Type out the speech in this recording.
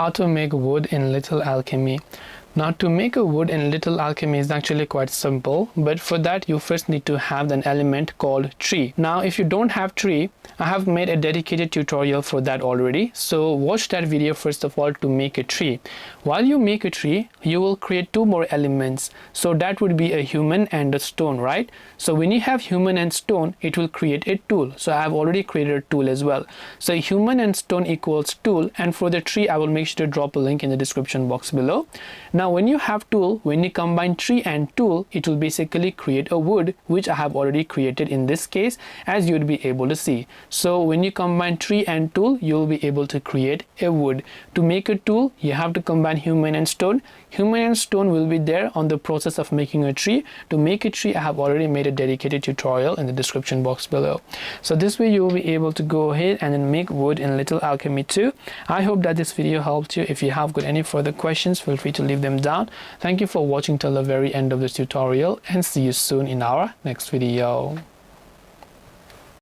How to make wood in Little Alchemy. Now, to make a wood in Little Alchemy is actually quite simple, but for that you first need to have an element called tree. Now, if you don't have tree, I have made a dedicated tutorial for that already, so watch that video first of all to make a tree. While you make a tree, you will create two more elements, so that would be a human and a stone, right? So when you have human and stone, it will create a tool. So I have already created a tool as well. So human and stone equals tool, and for the tree I will make sure to drop a link in the description box below. Now when you have tool, when you combine tree and tool, it will basically create a wood, which I have already created in this case, as you would be able to see. So when you combine tree and tool, you will be able to create a wood. To make a tool, you have to combine human and stone. Human and stone will be there on the process of making a tree. To make a tree, I have already made a dedicated tutorial in the description box below. So this way you will be able to go ahead and then make wood in Little Alchemy too. I hope that this video helped you. If you have got any further questions, feel free to leave them down. Thank you for watching till the very end of this tutorial, and see you soon in our next video.